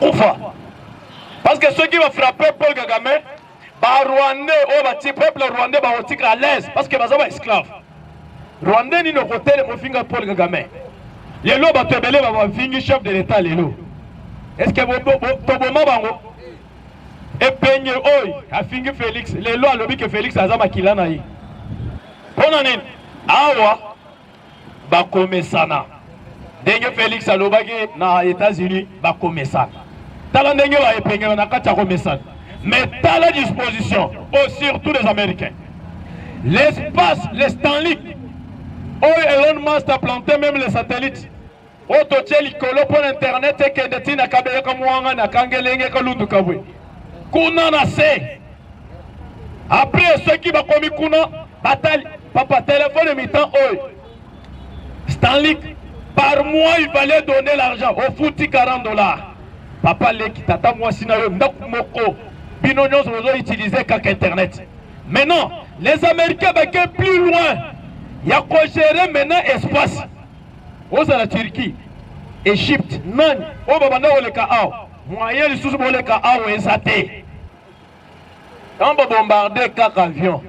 bakufa. Parce que ceux qui vont frapper Paul Kagame, Rwandais, le peuple rwandais va être à l'aise parce que ils sont esclaves. Rwandais ni no côté le mofinga Paul Kagame. Les lois va te belé va finir chef de l'État les lois. Est-ce que Toboma bango et peigner oi a fingi Félix les lois lobby que Félix azama kilana yi. Ponani awa ba komesana. Denge Félix alobaki na États-Unis ba komesana. Tala ndenge ba epeigner na kati ya komesana. Mais à la disposition, surtout les Américains. L'espace, les Starlink, où Elon Musk a planté même les satellites. Où Totiel Icolo pour Internet et que des tina kabeye comme Wanga na kangelenge kalundu kabwe. Kuna na se. Après ceux qui va commis kuna, bataille, papa téléphone mi-temps, Starlink, par mois il fallait donner l'argent. Au fouti $40. Papa leki tata moi sinayo moko. Binonions ont utilisé qu'à Internet. Maintenant, les Américains vont plus loin. Il y a qu'à gérer maintenant espace. Aux la Turquie, Égypte, non. Au Babana ou les Kaao. Moyen les sous les Kaao et Zate. On va bombarder 4 avions.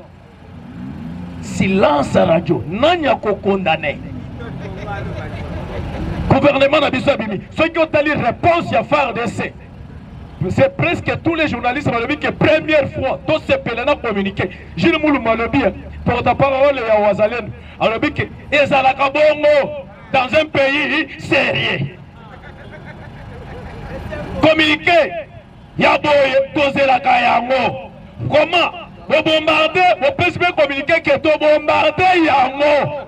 Silence à radio. Non, il y a qu'à condamner. Gouvernement n'a pas bimi. Ceux qui ont tali réponse, il y a phare d'essai. C'est presque tous les journalistes qui ont dit que première fois, tous ces pèlerins communiqué. Gilles Moulouma le dit, porte-parole de Wazalen, a dit que Ezalakabongo dans un pays sérieux. Communiqué, Yaboye, Tose la Kayango. Comment vous bombardez, vous pouvez communiquer que vous bombardez Yango.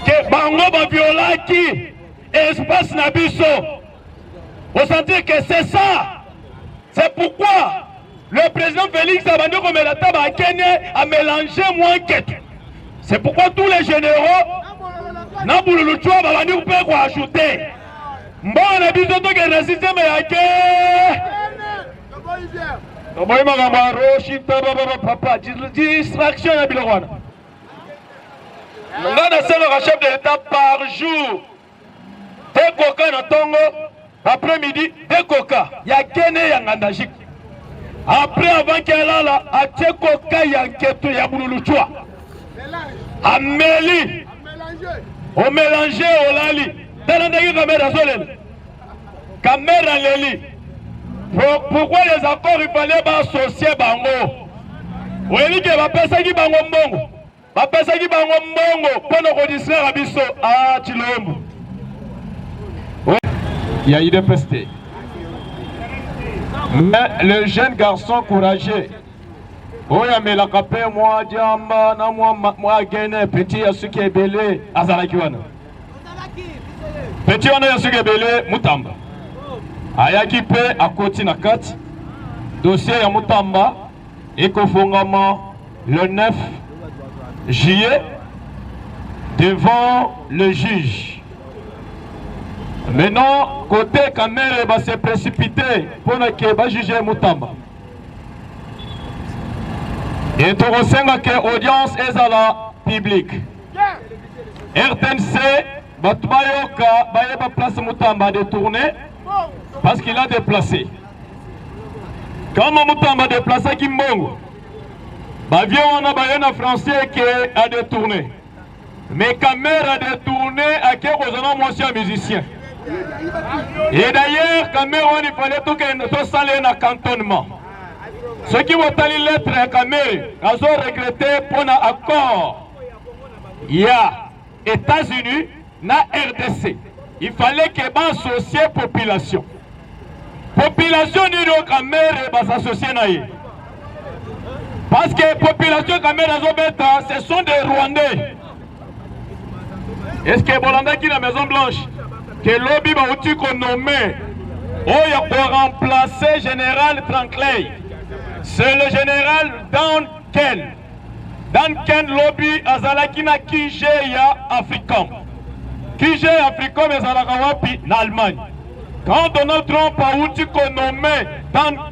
Que Bango va violer qui espace Nabiso. Vous sentez que c'est ça. C'est pourquoi le président Félix Abandon comme la table à Kenya a mélangé moins que tout. C'est pourquoi tous les généraux Naboulouchoua va venir pour quoi ajouter. Bon, on a besoin de que le système est distraction à Bilowana. On a un chef de l'État par jour. Dès qu'on a Tongo. Après-midi, des coca, il y a Kene Yangandajik. Après, avant qu'elle a là, à Tchekoka Yanketo Yaboulouchoua. À Méli, au mélanger au Lali. Dans la caméra Zolen. Caméra Leli. Pourquoi les accords il fallait associer Bango? Vous voyez que va passer qui Bango Mbongo. Va passer qui Bango Mbongo. Pendant qu'on distraire à Bisso. Ah, Chilombo. Il y a eu des pestés. Mais le jeune garçon courageux, Oya me la capé, moi, Diamba, na moi, Gene, petit à ce qui est belé, Azalakiwana. Petit on a ce qui est belé, Mutamba. Ayaki pe à côté na 4, dossier à Mutamba, Ekofongama, le 9 juillet, devant le juge. Maintenant, côté caméra va se précipiter pour ne juger Mutamba. Et tu ressens que l'audience est à la publique. RTNC, Batbayoka, va place Mutamba détourné parce qu'il a déplacé. Quand Mutamba a déplacé Kimbongo, on a un français qui a détourné. Mais caméra a détourné à qui on a musicien. Et d'ailleurs, Cameroun, il fallait tout que saler un cantonnement. Ceux qui vont aller lettre à Cameroun, ils ont regretté pour un accord. Il y a États-Unis, na RDC. Il fallait que associer la population. La population de Cameroun va s'associer. Parce que la population Cameroun, ce sont des Rwandais. Est-ce que Bolanda qui est la Maison Blanche? Que lobby va outil qu'on nommé pour remplacer général Trankley. C'est le général Duncan. Duncan lobby azalakina Kijeya Africom. Kijeya Africom est Zalakawapi en Allemagne. Quand Donald Trump a outil qu'on nommé Duncan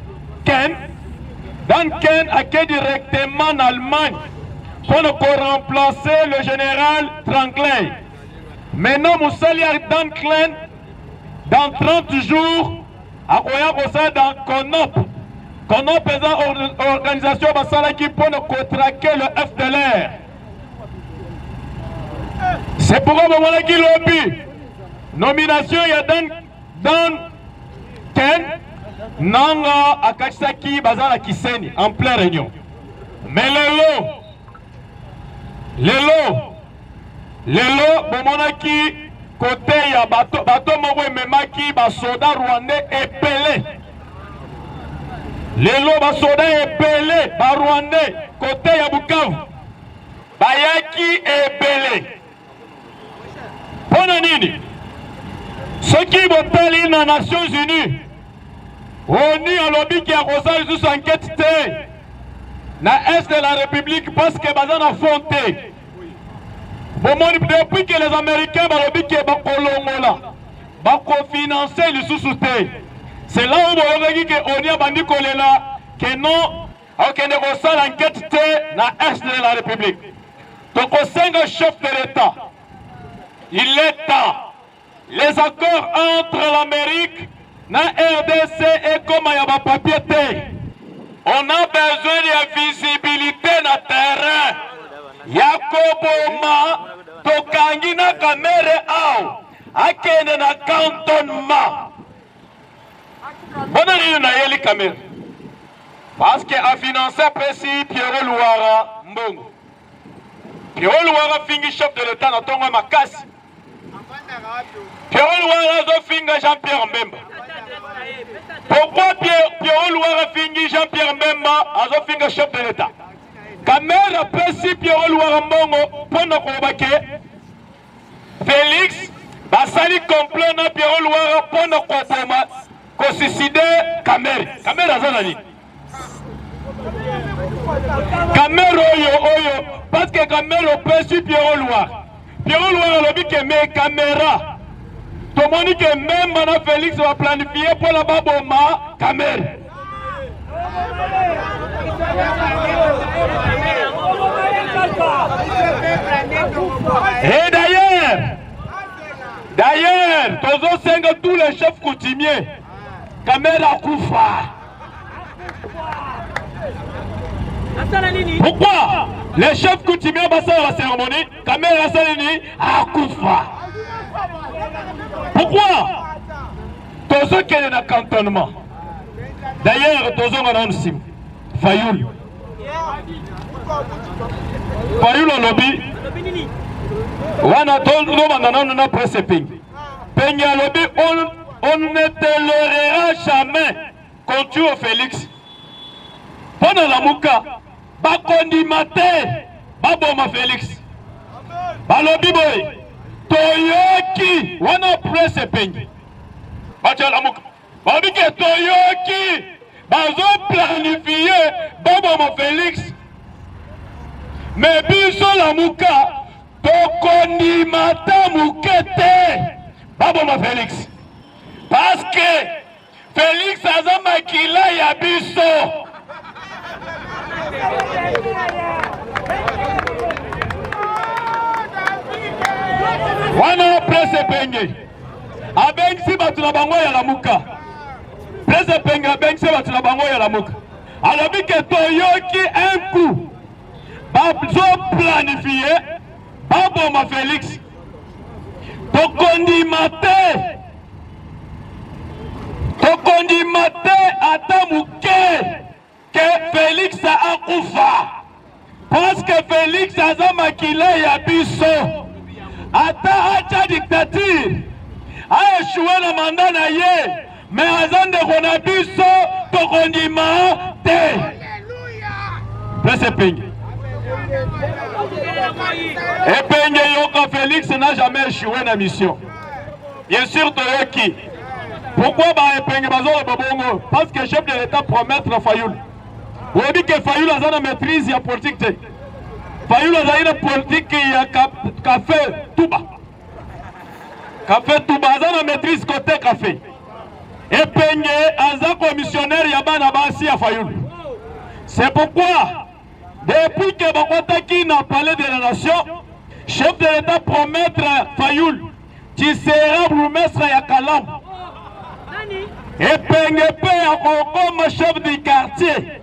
a été directement en Allemagne pour remplacer le général Trankley. Maintenant, Moussali Duncan dans 30 jours, dans CONOP. CONOP est une organisation qui peut contraquer le FDLR. C'est pourquoi on a dit lobby. Nomination, il y a dans Ken, Nanga, Akachaki, Bazala Kiseni, en pleine réunion. Mais les lots, Bomonaki, côté, il y a bateau Mogo Memaki, Basoda Rwandais épelé. Les lots, Basoda épelé, Rwandais, côté, il y a Bukavu. Bayaki épelé. Bonanini. Ceux qui vont aller dans les Nations Unies, on y a lobby qui a reçu juste enquête dans l'Est de la République parce que bazan a fonté. Depuis que les Américains ont lobby qui est Bakolongola, Bakofinancer le sous-souté. C'est là où on a dit qu'on y a bandit que non, on a reçu l'enquête dans l'Est de la République. Donc on sait un chef de l'État. Il est temps. Les accords entre l'Amérique, la RDC et comme il y a un papier, on a besoin de visibilité dans le terrain. Yakoboma, Tokangina Kamere Ao, Akene na cantonnement. Bonne année na Yeli Kamere. Parce qu'il a financé Pessi Pierre Louara Mbongo. Pierre Louara finit chef de l'État dans Tonga Makasi. Pierre Louara finit Jean-Pierre Mbemba. Pourquoi Pierre Louara finit Jean-Pierre Mbemba a finit chef de l'État? Kamera Pessi Pierre Louara Mbongo pour nous convaincre. Félix Basali complot na Pierre Louara pour nous convaincre. Suicider Kamera Zanani. Kamera Oyo parce que Kamera Pessi Pierre Louara. Pierre Louara lobby que mes caméras. Tout le monde dit que même Mana Félix va planifier pour la baboma caméra. Et d'ailleurs, tous les chefs coutumiers, caméra Koufa. Pourquoi les chefs coutumiers passent à la cérémonie, caméra Salini à Koufa? Pourquoi? Tous ceux qui sont dans le cantonnement. D'ailleurs, tous ceux qui sont dans le sim. Fayoul. Fayoul au lobby. On a presse Ping. Ping au lobby, on ne tolérera jamais qu'on tue Félix. Pendant la mouka, bakondimate, baboma Félix. Balobi boy, Toyoki, on a presse Ping. Bacha la mouka. Balobi ke Toyoki, bazo planifié, baboma Félix. Mais biso la mouka, tokondimata moukete, baboma Félix. Parce que Félix azama kila ya biso. Wana presse penge abengisi batu na bango ya lamuka. Presse penge abengisi batu na bango ya lamuka. Alobi ke toyoki un coup bazo planifié baboma Félix tokondimate ata muke que Félix a akufa parce que Félix aza makila ya biso ata acha dictature a échoué na mandat na ye mais aza ndeko na biso tokondima te. Presse Penge et Penge yoka Félix n'a jamais échoué na mission. Bien sûr toyoki. Pourquoi Penge bazolo babongo? Parce que chef de l'État promet la Fayoul. Vous dites que Fayoul a une maîtrise de la politique. Fayoul a une politique qui a café Touba. Café Touba a une maîtrise côté café. Et Penge a un commissionnaire Yabana Bassi à Fayoul. C'est pourquoi, depuis que Bakotaki n'a parlé de la nation, chef de l'État promet Fayoul, tu seras bourgmestre à Kalam. Epengepe à Kokoma, chef du quartier.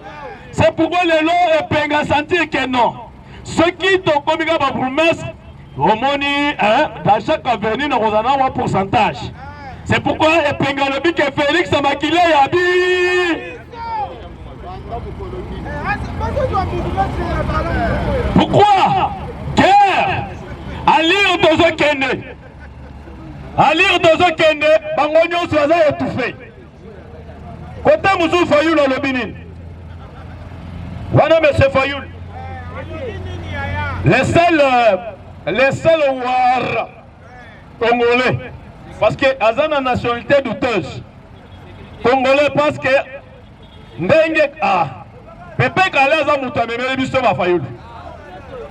C'est pourquoi les lots Epenga sentir que non. Ceux qui ont commis la promesse, dans chaque avenue, nous avons un pourcentage. C'est pourquoi Epenga le but que Félix a maquillé Yabi. Pourquoi? Guerre à lire dans un kende. À lire dans un kende, Bangonyo soit étouffé. Côté Moussou Fayoul à l'Obinin. Voilà, monsieur Fayoul. Les seuls Ouar congolais. Parce que Azana nationalité douteuse. Congolais parce que Ndenge Pepe Kale Aza Moutamemele Bisto Fayoul.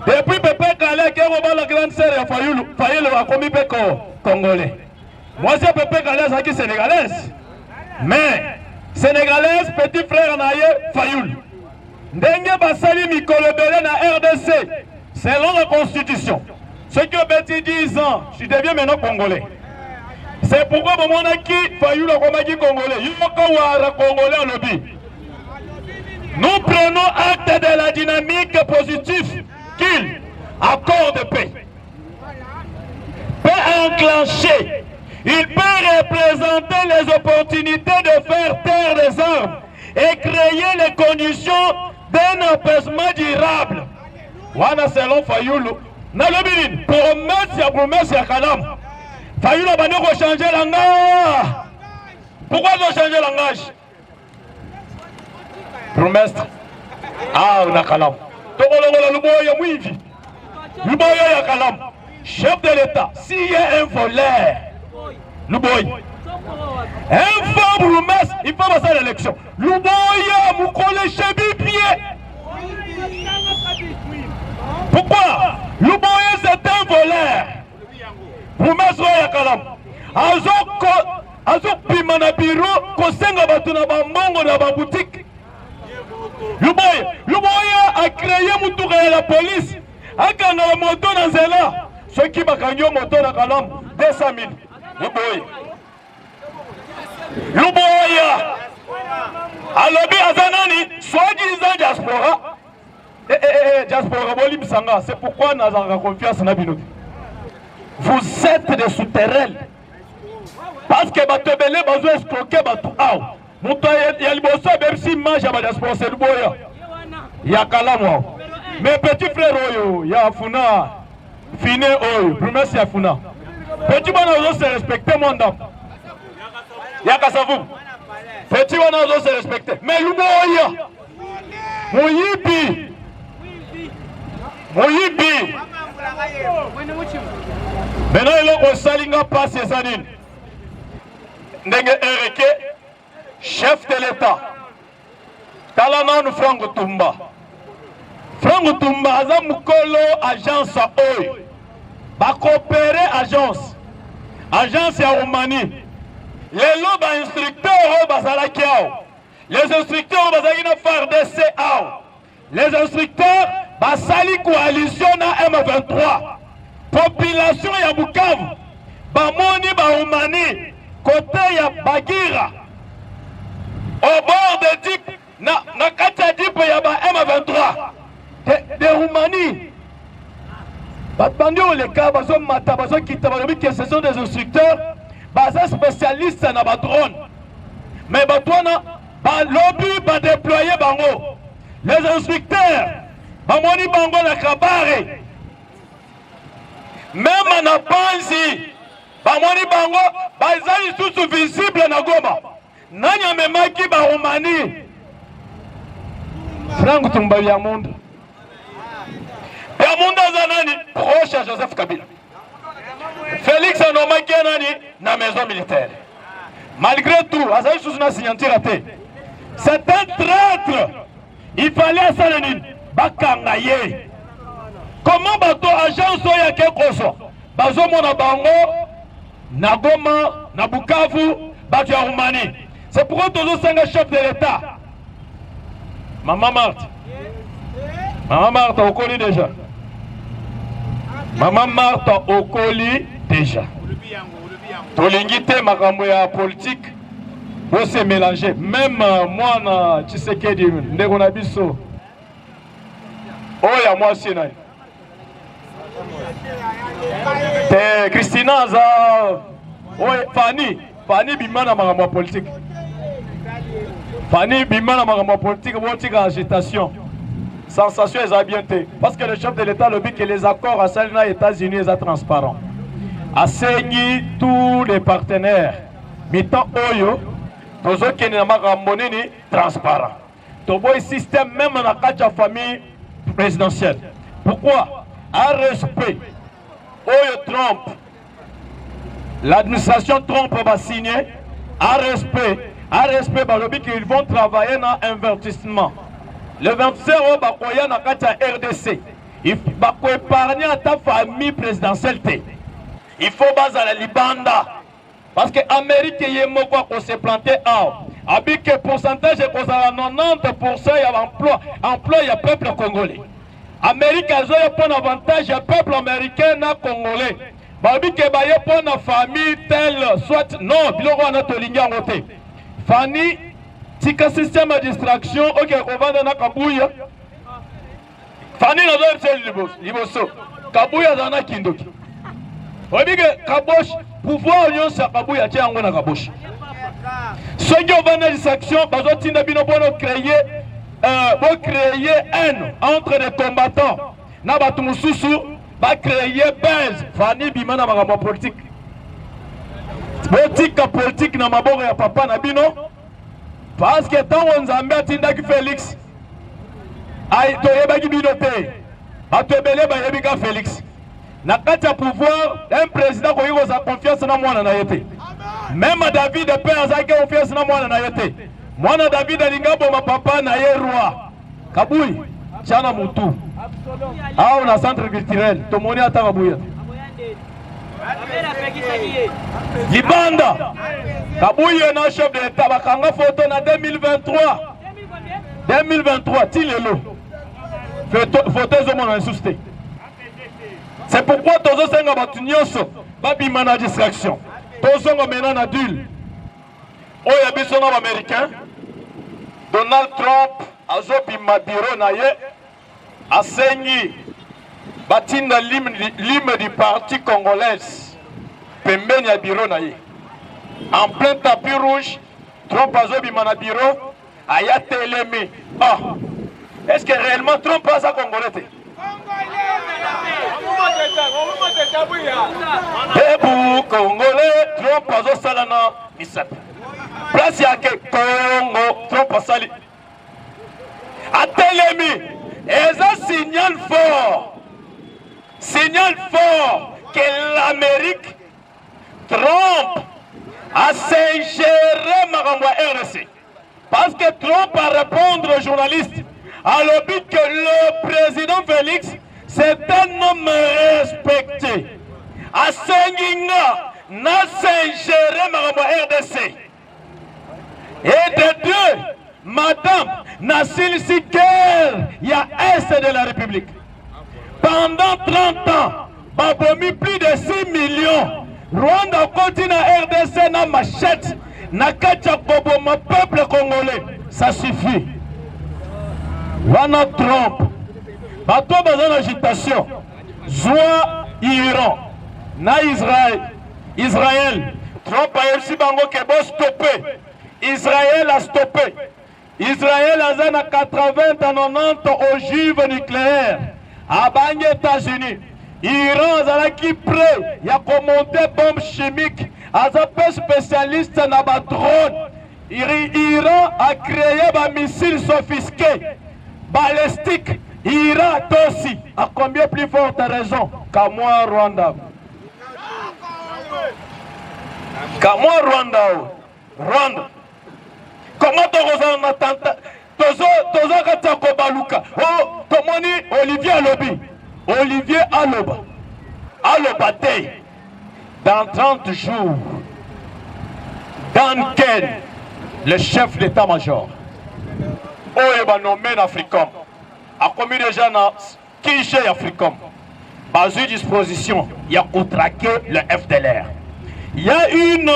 Depuis Pepe Kale qui est la grande sœur de Fayoul, Fayoul a commis Peko congolais. Moi c'est Pepe Kale Aza qui est sénégalaise. Mais sénégalaise, petit frère Naye Fayoul. Ndenge Basali Mikolobele na RDC, selon la constitution. Ceux qui ont bâti 10 ans, je deviens maintenant congolais. C'est pourquoi mon aki Fayoul a commis congolais. Il faut qu'on soit congolais en lobby. Nous prenons acte de la dynamique positive qu'il, accord de paix, peut enclencher. Il peut représenter les opportunités de faire taire les armes et créer les conditions d'un apaisement durable. Wana selon Fayoul, Nalobine, promesse ya Kalam. Fayoul a changer le langage. Pourquoi ils ont changé le langage? Promesse. Ah, on a Kalam. Chef de l'État, s'il y a un voleur, Louboy. Un faux promesse, il faut passer à l'élection. Louboy, Moukole, Chebipier. Pourquoi? Louboy, c'est un voleur. Promesse, Roya Kalam. Azo Pimana Biro, Kosenga Batuna Bamongo na Boutique. Louboy a créé Moutouka la police. A gagné la moto dans Zela. Ceux qui ont gagné la moto dans Kalam, 200 000. Louboya Alobi Azanani, soi-disant diaspora. Diaspora, c'est pourquoi nous avons confiance dans Bino. Vous êtes des souterrains. Parce que Batobele a besoin d'escroquer Batou. Il y a le bosso, même s'il mange à la diaspora, c'est Louboya. Il y a Kalam. Mes petits frères, il y a Funa. Fine, promesse, il y a Funa. Petit bonheur, se respecter mon dame. Yakasavu. Petit bonheur, se respecter. Mais Louboya. Moyibi. Maintenant, il y a un salinga passe ces années. Ndenge Ereke, chef de l'État. Talanan Franck Tumba. Franck Tumba, Azamukolo, agence à Oy. Va coopérer agence. Agence à Roumanie. Les lobes instructeurs Bazalakiao. Les instructeurs Bazalina FARDC. Les instructeurs Basali coalition à M23. Population ya Bukavu. Bamoni Baroumani. Côté ya Bagira. Au bord de Dip. Na kata Dip ya M23. De Roumanie. Bandi les cas, bazo mata, bazo kita, que ce sont des instructeurs, bazo spécialistes dans la drone. Mais batouana, ba lobby, ba déployer bango. Les instructeurs, bamoni bango la kabare. Même en Panzi, bamoni bango, bazali tous visible na Goma. Nanya memaki ba Roumanie. Franck Tumba ya monde. Yamonda Zanani, proche à Joseph Kabila. Félix Anomaki Anani, na maison militaire. Malgré tout, Azaï Sousna signature raté. C'est un traître. Il fallait à Salenine, Bakangaye. Comment bateau agent soya kekoso? Bazo mona bango, Nagoma, Nabukavu, Batu ya Roumanie. C'est pourquoi tous les 5 chefs de l'État. Maman Marthe. Maman Marthe, on connaît déjà. Maman Marthe Okoli déjà. Tolingite makambo ya politique Vous se mélangez. Même moi, na Tshisekedi, ndeko na biso. Oya moi aussi na. Te Christina za oye Fanny bimana makambo politique. Fanny bimana makambo politique botika agitation. Sensation est bien té parce que le chef de l'État le dit que les accords à Salina États-Unis sont transparents. Assigné tous les partenaires. Mitan Oyo, tous ceux qui n'ont transparent. Tout le système même dans la famille présidentielle. Pourquoi? Un respect. Oyo Trump, l'administration Trump va signer. Un respect, qu'ils vont travailler dans l'investissement. Le 25 euros bakoya na kati ya RDC. Il faut épargner ta famille présidentielle. Il faut baser la libanda. Parce que l'Amérique est moko qu'on s'est planté à. Avec que pourcentage est causé à 90% il y a emploi il y a peuple congolais. L'Amérique a un avantage le peuple américain na congolais. Babi que baye pour na famille telle soit non biloko na tolinga ngote. Fanny tika système de distraction ok on va dans Kabuya. Fanny na doit liboso. Kabuya zana kindoki. Babi que Kabosh pouvoir union sa Kabuya tia ngo na Kabosh. Ceux qui ont dans distraction bazo tinda bino bono créer haine entre les combattants. Na batu mususu va créer base. Fanny bimana makambo politique. Politique na maboko ya papa na bino. Parce que tant on Nzambe atindaki Félix ay toyebaki bino te batebele bayebika Félix na kati ya pouvoir un président koyi koza confiance na mwana na yete même David pe azaki confiance na mwana na yete mwana David alinga boma papa na ye roi kabui chana mutu au na centre culturel tomoni ata kabuya Libanda Kabouye na chef de l'État bakanga photo na 2023 tilelo photo zo mona susté. C'est pourquoi tozo senga batu nyonso babima na distraction tozo ngomena na dul oya biso na américain Donald Trump azobima bureau na ye asengi batinda l'hymne du parti congolais pembeni ya bureau na ye en plein tapis rouge Trump azobima na bureau aya telemi. Est-ce que réellement Trump a sa congolais te Ebu congolais Trump azosala na misapi place ya ke Congo Trump asali atelemi eza signal fort que l'Amérique Trump a s'ingéré makambo ya RDC. Parce que Trump a répondre aux journalistes à l'objet que le président Félix c'est un homme respecté. A Senginga n'a s'ingéré makambo ya RDC. Et de deux, madame Nassil Siker, il y a Est de la République. Pendant 30 ans, babomi plus de 6 millions. Rwanda continue à RDC na machette. Nakacha Bobo, mon peuple congolais. Ça suffit. Wana Trump. Bato bazan agitation. Zoua Iran. Na Israël. Trump a aussi bango ke bo stoppé. Israël a stoppé. Israël a 80-90 ogives nucléaires. À Bang États-Unis. Iran a qui prêt. Il y a commenté bombe chimique. A un spécialiste dans la drone. Iran a créé un missile sophistiqué. Balistique. Iran aussi. A combien plus forte raison qu'à moi Rwanda. Qu'à moi Rwanda. Comment tu as un attentat? Tozo Katako Baluka. Oh, Tomoni Olivier Alobi. Olivier Alobate. Dans 30 jours, dans quel le chef d'état-major, Oeba nommé Africom, a commis déjà dans Kiché Africom, basé disposition, il y a contraqué le FDLR. Il y a une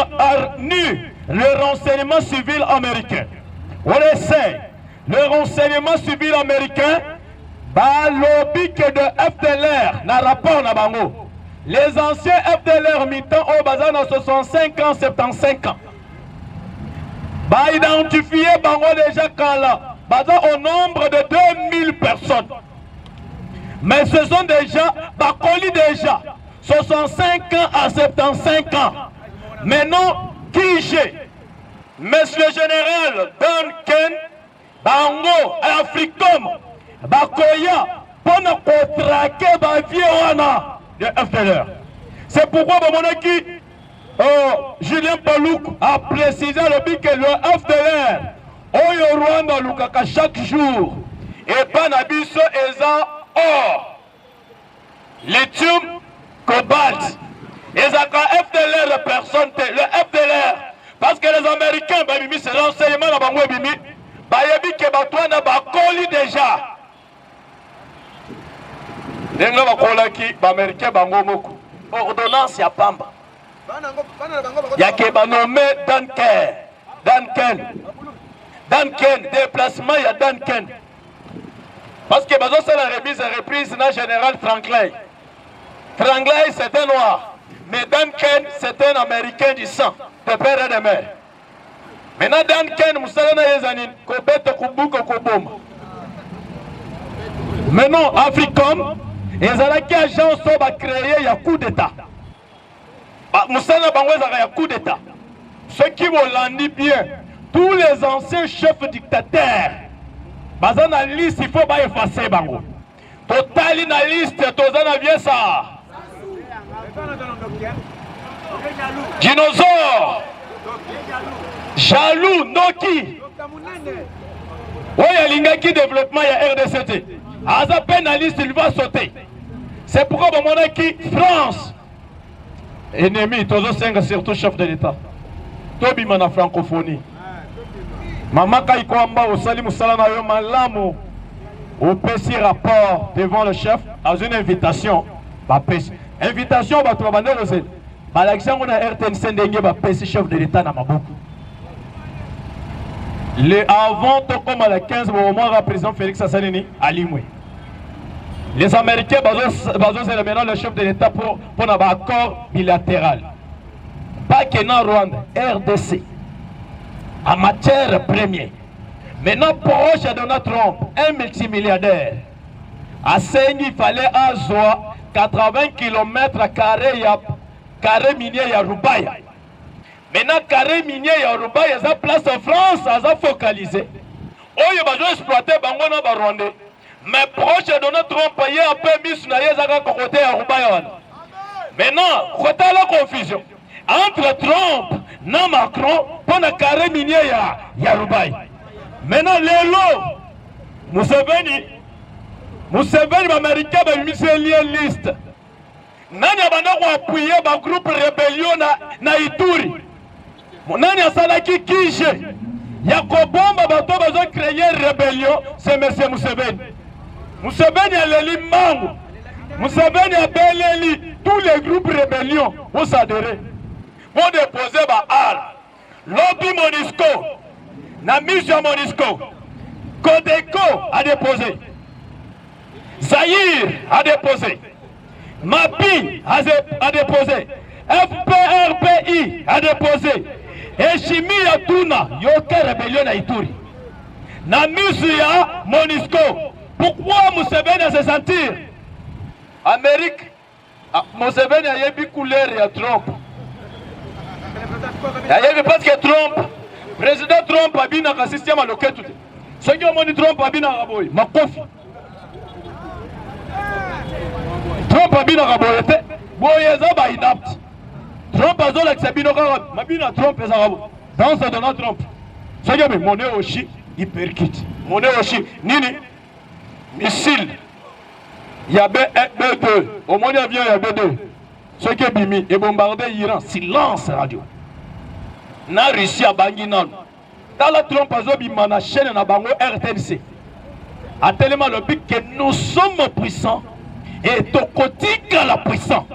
le renseignement civil américain. On essaie. Le renseignement civil américain, lobby que de FDLR, n'a rapport na bango. Les anciens FDLR militants au bazar dans 65 ans, 75 ans. Identifié bango déjà Kala, bazar au nombre de 2000 personnes. Mais ce sont déjà, colis déjà, 65 ans à 75 ans. Maintenant, qui j'ai? Monsieur le général Duncan, bango, Africom, Bakoya, pour ne contraquer Baviewana de FDLR. C'est pourquoi Julien Palouk a précisé le but que le FDLR, au Rwanda, Lukaka chaque jour, et pas Nabiso Eza or, lithium, cobalt. Et ça FDLR personne, le FDLR, parce que les Américains, c'est l'enseignement dans Bango Bimi, Bayebi Kebatouana Bakoli déjà. Denga Bakolaki, Américain Bango Moku. Ordonnance ya Pamba. Ya Keba nommé Duncan, déplacement ya Duncan. Parce que Bazo c'est la remise et reprise na général Franklin. Franklin c'est un noir, mais Duncan c'est un Américain du sang, de père et de mère. Maintenant Duncan, Moussalana Yezanin, Kobete Kubuko Koboma. Maintenant Africom, Ezalaki agence va créer un coup d'état. Moussana Bangweza a un coup d'état. Ceux qui vont l'en bien, tous les anciens chefs dictateurs, dans la liste, il faut pas effacer Bango. Total na liste, tozana bien ça. Dinosaure, jaloux, Noki. Oui, il y a l'ingaki développement, il y a RDCT. À sa pénaliste, il va sauter. C'est pourquoi mon qui France, ennemi, tous les surtout chef de l'État. Tobi mana francophonie. Maman Kaikwamba au Salim Salana Malamu au PC rapport devant le chef à une invitation. Invitation à toi, Bandel. L'action on a RTNC Ndenge va PC chef de l'État na Maboko. Les avant comme à la 15 au moment le président Félix Assanini à Limoué. Les Américains c'est maintenant le chef de l'État pour un accord bilatéral. Pas que dans Rwanda, RDC, en matière première. Maintenant, proche de Donald Trump, un multimilliardaire, à Saint-Denis, il fallait avoir 80 km carré minier à Rubaya. Maintenant, carré minier à Rubaya, ça place en France, ça focalisé. Oh, il va exploiter Bango dans Rwanda. Mais proche de Donald Trump, il y a un peu mis sur la côté à Rubaya. Maintenant, il y a la confusion entre Trump et Macron pour le carré minier à Rubaya. Maintenant, les lots, Museveni, l'Américain, va mis une liste. Nani a appuyé le groupe rébellion na Ituri. Nani a salaki kije. Yakobomba bato bazo créer rébellion, c'est M. Museveni. Museveni a l'éli Mango. Museveni a beleli tous les groupes rébellion pour s'adhérer. Pour déposer ba armes. Lobby Monisco. Na mission Monisco. Codeco a déposé. Zahir a déposé. MAPI a déposé. FPRPI a déposé. Et Chimi Yatuna, Yoke Rébellion à Ituri. Na Musia Monisco. Pourquoi Museveni a se sentir? Amérique, Museveni a yébi couleur à Trump. Il y a parce que Trump, président Trump a bien un système à l'occasion. Ce qui a dit Trump a bien un raboy, ma kofi. Trump a bien un raboy, boyeza ba inapte. Trump a dit que c'est bien un raboy, ma bien Trump est un raboy. Dans ce Donald Trump, ce qui a dit monnaie aussi, il percute. Monnaie aussi, nini, missile. Il y a B2, au moins il y a bien B2. Ce qui est bimi et bombardé l'Iran, silence radio. Na Russie a bangi non. Dans la Trump a zobima na chaîne na bango RTNC. A tellement le but que nous sommes puissants et tokotika la puissance.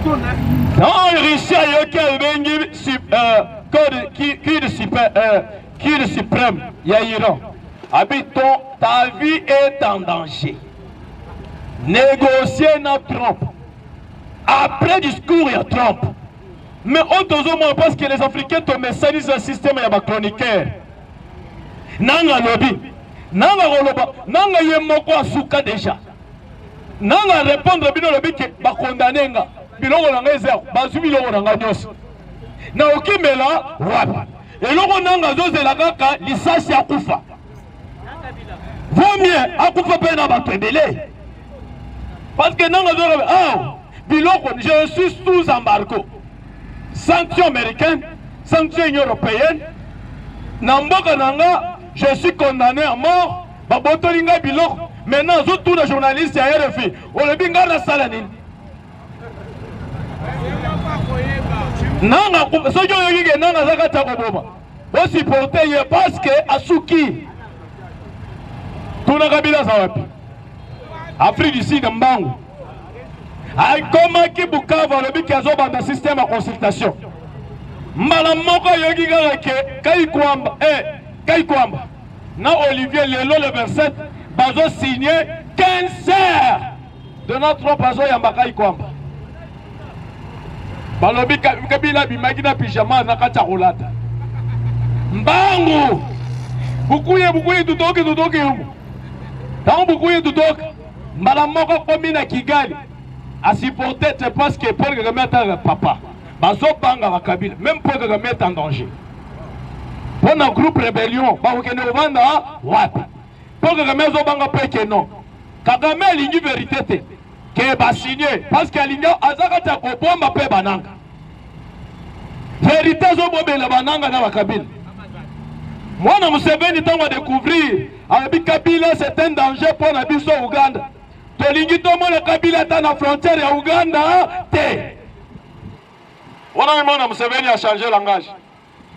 Non, Russie a eu code suprême, il y a Iran. Habitons, ta vie est en danger. Négocier notre Trump. Après discours, il y a Trump. Mais autres parce que les Africains te messalisent un système et un chroniqueur. Nanga lobby. Nanga roloba. Nanga yemoko asuka déjà. Nanga répondre bino lobby que ba condamner nga. Biloko nanga ezer. Bazu biloko nanga nyos. Na okimela wapi. Eloko nanga zozela kaka lisasi ya kufa. Vaut mieux akufa pe na bato ebele. Parce que nanga zozela biloko je suis sous embargo. Sanctions américaines, sanctions européennes. Namboka nanga, je suis condamné à mort. Babotolinga biloko. Maintenant, tous les journalistes à RFI. On le binga na salanine. Nanga, so yo yige nanga zakata koboma. Bo supporter ye parce que asuki. Tuna kabila za wapi? Afrique du Sud mbangu. Comment qui Bukavu le biki azoba dans système de consultation. Mbala moko yogi garake kai kwamba na Olivier Lelo le 27 bazo signé 15 heures de notre bazo yamba kai kwamba. Balobi kabila bimagina pyjama na kata rolata. Mbangu bukuye tutoke huko. Tant bukuye tutoke mbala moko komi na Kigali. A supporter parce que Paul Kagame est papa. Bazo banga wa Kabila. Même Paul Kagame est en danger. Pour un groupe rébellion, ba okene vanda wapi. Paul Kagame zo banga peke non. Kagame lingi vérité te. Ke ba signé parce que lingi azaka ta ko bomba pe bananga. Vérité zo bobela bananga na wa Kabila. Moi na Museveni tango découvrir avec Kabila c'est un danger pour la biso Uganda. Tolingi tomo le Kabila ta na frontière ya Uganda te. Wana mona Museveni a changé langage.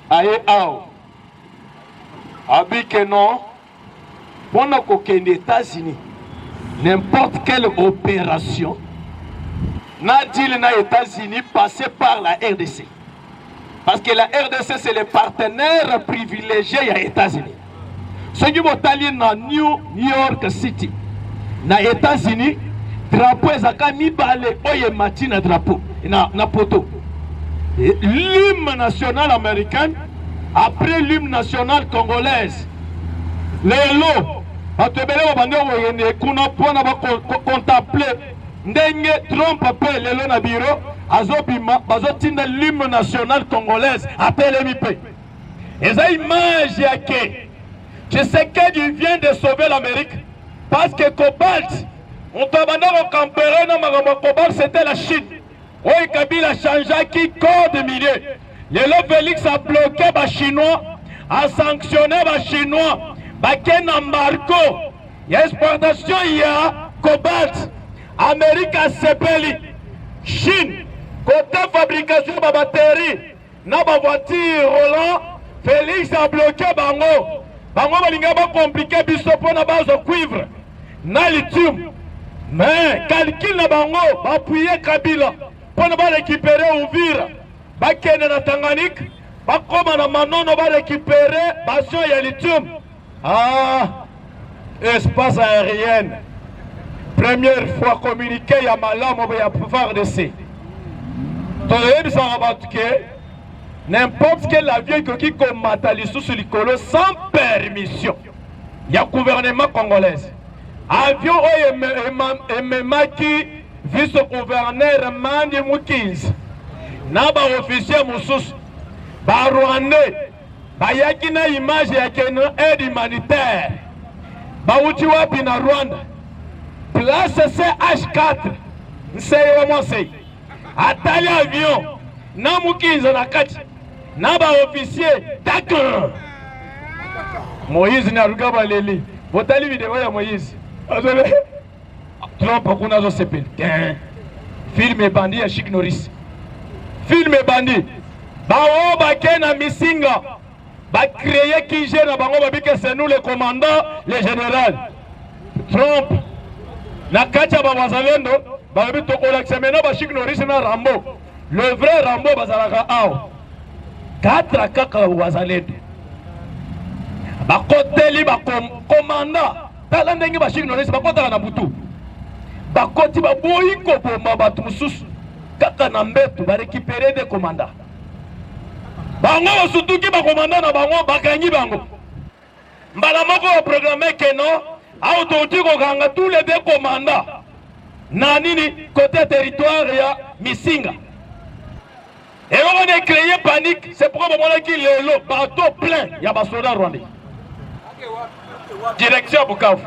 Aye ao. Abike non. Pona ko kende États-Unis. N'importe quelle opération na deal na États-Unis passé par la RDC. Parce que la RDC c'est le partenaire privilégié ya États-Unis. Ce qui motali na New York City. Na États-Unis, drapeau ezaka mibale oye matina drapeau na poto. L'hymne national américain après l'hymne national congolaise. Lelo batebele bande oyene kuna pona ba contempler ndenge Trump appelle lelo na bureau azobima bazotinda l'hymne national congolaise appelle MIP. Eza image yake. Je sais que vient de sauver l'Amérique. Parce que Cobalt, on t'a demandé au Campéré, Cobalt c'était la Chine. Oui, Kabila a changé qui code milieu. Le Félix a bloqué les Chinois, a sanctionné les Chinois, il y a un embargo. Il y a exportation, il y a Cobalt. Amérique a sepeli. Chine, côté fabrication de batterie, na ba voiture Roland, Félix a bloqué Bango. Bango balinga ba compliqué biso pona base cuivre. Na lithium. Mais calcul na bango ba appuyer Kabila pour ba récupérer Uvira. Ba kene na Tanganyika, ba koma na Manono ba récupérer bastion ya lithium. Ah, espace aérien. Première fois communiqué ya malamu ya pouvoir de ces. Toyebi sa rabatke n'importe quel avion qui combat sous l'icolo sans permission. Il y a gouvernement congolais. Avion qui vice-gouverneur Mandi Mukiz. Naba officier Moussous. Ba Rwandais. Ba yakina image ya keno aide humanitaire. Ba uti wapi na Rwanda. Place CH4. Nseyo mwasei. Atali avion. Na Mukiz na kati. Naba officier. D'accord. Moïse Narugaba Leli. Votali vidéo ya Moïse. Trump kuna zo sepel. Film et bandit ya Chic Norris. Film et bandit. Bao bakena misinga. Ba créer qui gère bango babike c'est nous les commandants, les généraux. Trump na kacha ba wazalendo balobi tokolakisa maintenant bashik Norris na Rambo. Le vrai Rambo bazalaka awa 4 kaka wazalendo bakoteli bakomanda tala ndenge bashik Norris bakotaka na butu bakoti baboyi koboma bato mosusu kaka na mbeto barekipere de komanda bango basutuki bakomanda na bango bakangi bango mbala moko baprogramme keno autouti kokanga tous les deux commandants na nini côté territoire ya Misinga. Et on a créé panique, c'est pourquoi on a dit le bateau plein, il y a des soldats rwandais. Direction Bukavu.